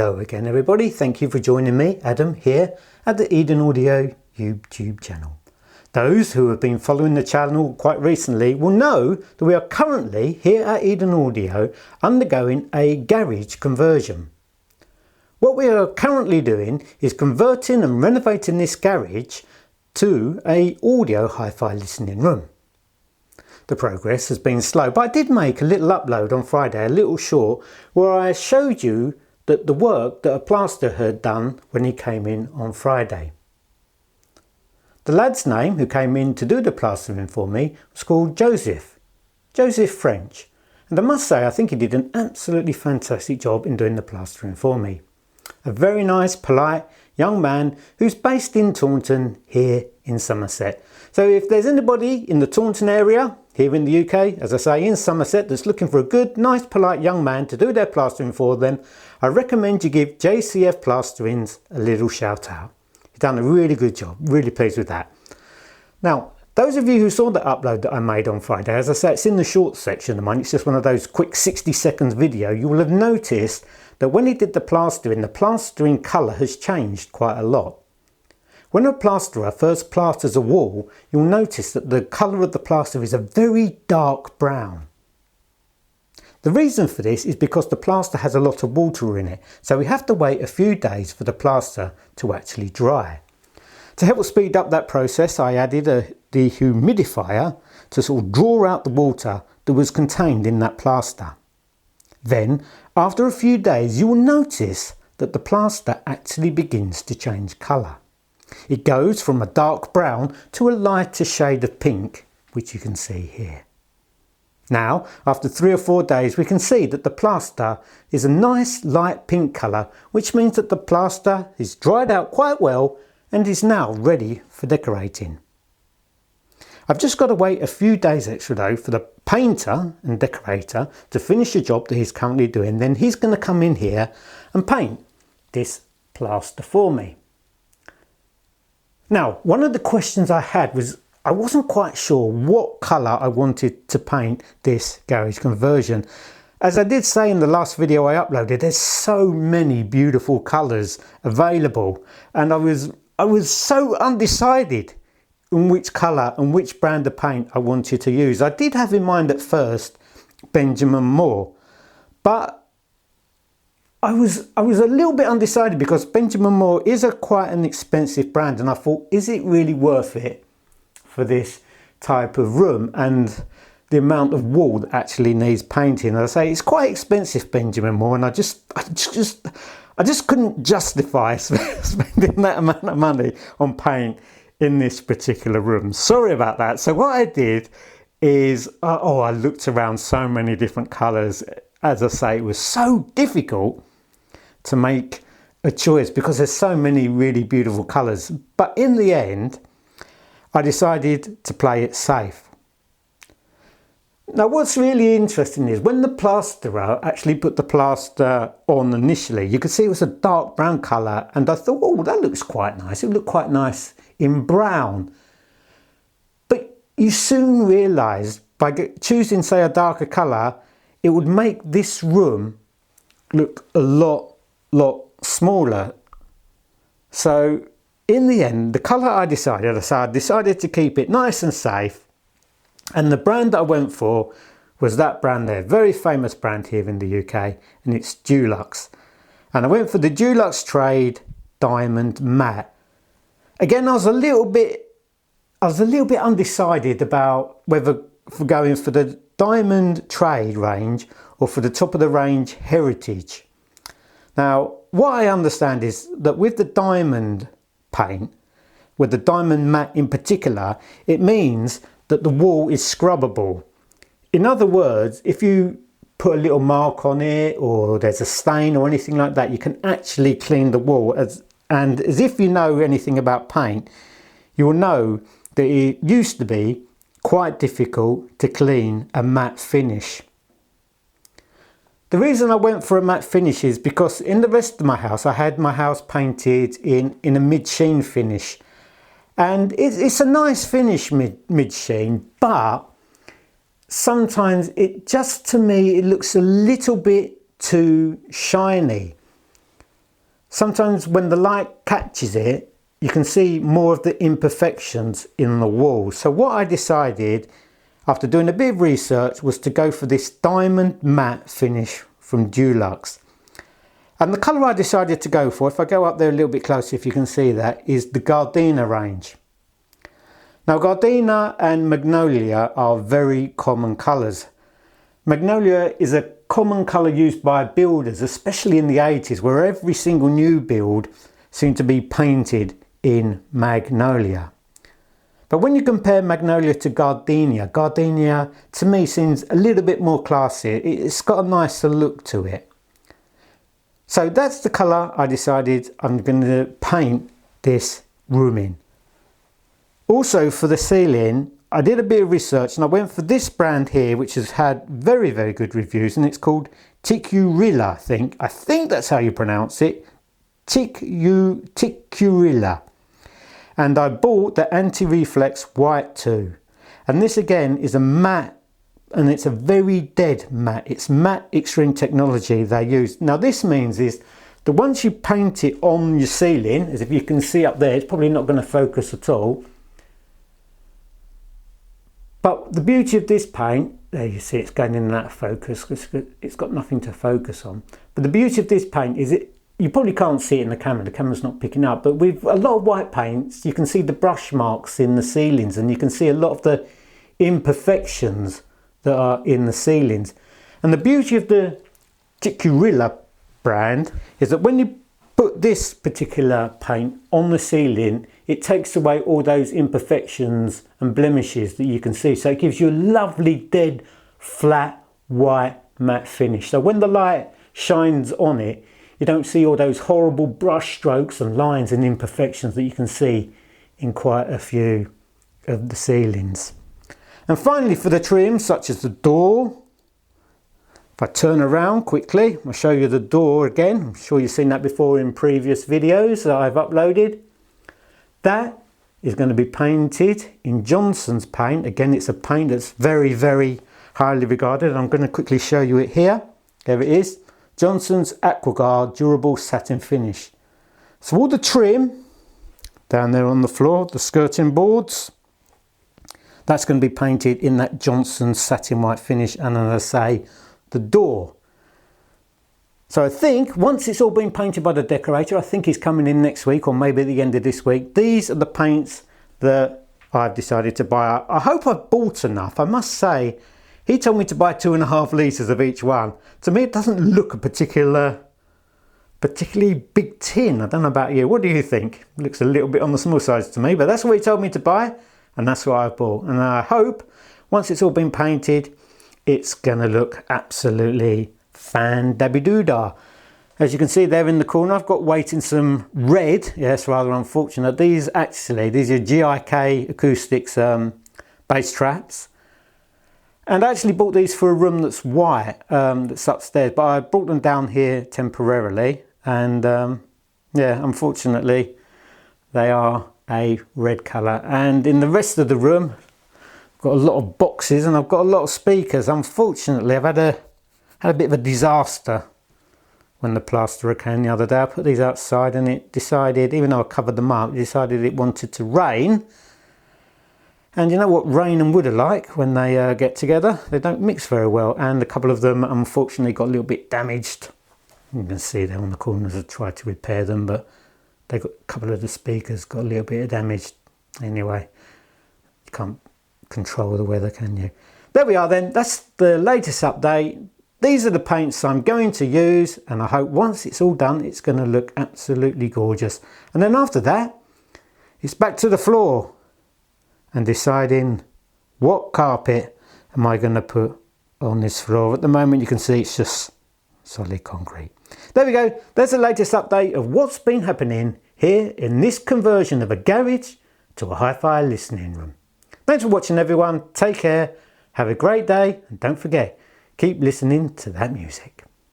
Hello again everybody, thank you for joining me, Adam, here at the Eden Audio YouTube channel. Those who have been following the channel quite recently will know that we are currently here at Eden Audio undergoing a garage conversion. What we are currently doing is converting and renovating this garage to an audio hi-fi listening room. The progress has been slow, but I did make a little upload on Friday, a little short, where I showed you that the work that a plasterer had done when he came in on Friday. The lad's name who came in to do the plastering for me was called Joseph French, and I must say I think he did an absolutely fantastic job in doing the plastering for me. A very nice, polite young man who's based in Taunton here in Somerset. So if there's anybody in the Taunton area here in the UK, as I say, in Somerset, that's looking for a good, nice, polite young man to do their plastering for them, I recommend you give JCF Plasterings a little shout out. He's done a really good job, really pleased with that. Now, those of you who saw the upload that I made on Friday, as I say, it's in the short section of mine, it's just one of those quick 60 seconds video, you will have noticed that when he did the plastering colour has changed quite a lot. When a plasterer first plasters a wall, you'll notice that the colour of the plaster is a very dark brown. The reason for this is because the plaster has a lot of water in it, so we have to wait a few days for the plaster to actually dry. To help speed up that process, I added a dehumidifier to sort of draw out the water that was contained in that plaster. Then, after a few days, you will notice that the plaster actually begins to change colour. It goes from a dark brown to a lighter shade of pink, which you can see here. Now, after 3 or 4 days, we can see that the plaster is a nice light pink colour, which means that the plaster is dried out quite well and is now ready for decorating. I've just got to wait a few days extra though for the painter and decorator to finish the job that he's currently doing. Then he's going to come in here and paint this plaster for me. Now, one of the questions I had was I wasn't quite sure what colour I wanted to paint this garage conversion. As I did say in the last video I uploaded, there's so many beautiful colours available, and I was so undecided in which colour and which brand of paint I wanted to use. I did have in mind at first Benjamin Moore, but I was a little bit undecided because Benjamin Moore is quite an expensive brand, and I thought, is it really worth it for this type of room and the amount of wall that actually needs painting? As I say, it's quite expensive, Benjamin Moore, and I just couldn't justify spending that amount of money on paint in this particular room. Sorry about that. So what I did is, I looked around so many different colours. As I say, it was so difficult to make a choice because there's so many really beautiful colours. But in the end, I decided to play it safe. Now what's really interesting is when the plasterer actually put the plaster on initially, you could see it was a dark brown colour, and I thought, oh, that looks quite nice. It looked quite nice in brown. But you soon realise by choosing, say, a darker colour, it would make this room look a lot smaller. So in the end, the colour I decided to keep it nice and safe, and the brand that I went for was that brand there, very famous brand here in the UK, and it's Dulux. And I went for the Dulux Trade Diamond Matte. Again, I was a little bit undecided about whether for going for the Diamond Trade range or for the top of the range Heritage. Now, what I understand is that with the diamond paint, with the diamond matte in particular, it means that the wall is scrubbable. In other words, if you put a little mark on it or there's a stain or anything like that, you can actually clean the wall. As if you know anything about paint, you will know that it used to be quite difficult to clean a matte finish. The reason I went for a matte finish is because in the rest of my house, I had my house painted in a mid-sheen finish. And it's a nice finish mid-sheen, but sometimes to me, it looks a little bit too shiny. sometimes when the light catches it, you can see more of the imperfections in the wall. So what I decided after doing a bit of research was to go for this diamond matte finish from Dulux. And the colour I decided to go for, if I go up there a little bit closer, if you can see that, is the Gardenia range. Now Gardenia and Magnolia are very common colours. Magnolia is a common colour used by builders, especially in the 80s, where every single new build seemed to be painted in Magnolia. But when you compare Magnolia to Gardenia, Gardenia to me seems a little bit more classy. It's got a nicer look to it. So that's the colour I decided I'm going to paint this room in. Also for the ceiling, I did a bit of research and I went for this brand here, which has had very, very good reviews, and it's called Takkurila, I think that's how you pronounce it. Takkurila. And I bought the anti-reflex white too. And this again is a matte, and it's a very dead matte. It's matte extreme technology they use. Now this means is that once you paint it on your ceiling, as if you can see up there, it's probably not going to focus at all. But the beauty of this paint, there you see it's going in and out of focus because it's got nothing to focus on. But the beauty of this paint is you probably can't see it in the camera's not picking up, but with a lot of white paints, you can see the brush marks in the ceilings and you can see a lot of the imperfections that are in the ceilings. And the beauty of the Takkurila brand is that when you put this particular paint on the ceiling, it takes away all those imperfections and blemishes that you can see. So it gives you a lovely dead, flat, white matte finish. So when the light shines on it, you don't see all those horrible brush strokes and lines and imperfections that you can see in quite a few of the ceilings. And finally for the trim, such as the door, if I turn around quickly, I'll show you the door again. I'm sure you've seen that before in previous videos that I've uploaded. That is going to be painted in Johnstones paint. Again, it's a paint that's very, very highly regarded. I'm going to quickly show you it here. There it is. Johnstones AquaGuard durable satin finish. So all the trim down there on the floor, the skirting boards, that's going to be painted in that Johnstones satin white finish, and as I say, the door. So I think once it's all been painted by the decorator, I think he's coming in next week or maybe at the end of this week. These are the paints that I've decided to buy. I hope I've bought enough. I must say, he told me to buy 2.5 litres of each one. To me, it doesn't look a particularly big tin. I don't know about you. What do you think? It looks a little bit on the small side to me, but that's what he told me to buy, and that's what I bought. And I hope once it's all been painted, it's going to look absolutely fan-dabby-doo-dah. As you can see there in the corner, I've got waiting some red. Yes, rather unfortunate. These are GIK Acoustics bass traps. And I actually bought these for a room that's white, that's upstairs, but I brought them down here temporarily. And yeah, unfortunately, they are a red colour. And in the rest of the room, I've got a lot of boxes and I've got a lot of speakers. Unfortunately, I've had a bit of a disaster when the plasterer came the other day. I put these outside and it decided, even though I covered them up, it decided it wanted to rain. And you know what rain and wood are like when they get together? They don't mix very well, and a couple of them unfortunately got a little bit damaged. You can see there on the corners I tried to repair them, but they got a couple of the speakers got a little bit of damage. Anyway, you can't control the weather, can you? There we are then, that's the latest update. These are the paints I'm going to use, and I hope once it's all done, it's going to look absolutely gorgeous. And then after that, it's back to the floor and deciding what carpet am I going to put on this floor. At the moment, you can see it's just solid concrete. There we go. There's the latest update of what's been happening here in this conversion of a garage to a hi-fi listening room. Thanks for watching, everyone. Take care. Have a great day. And don't forget, keep listening to that music.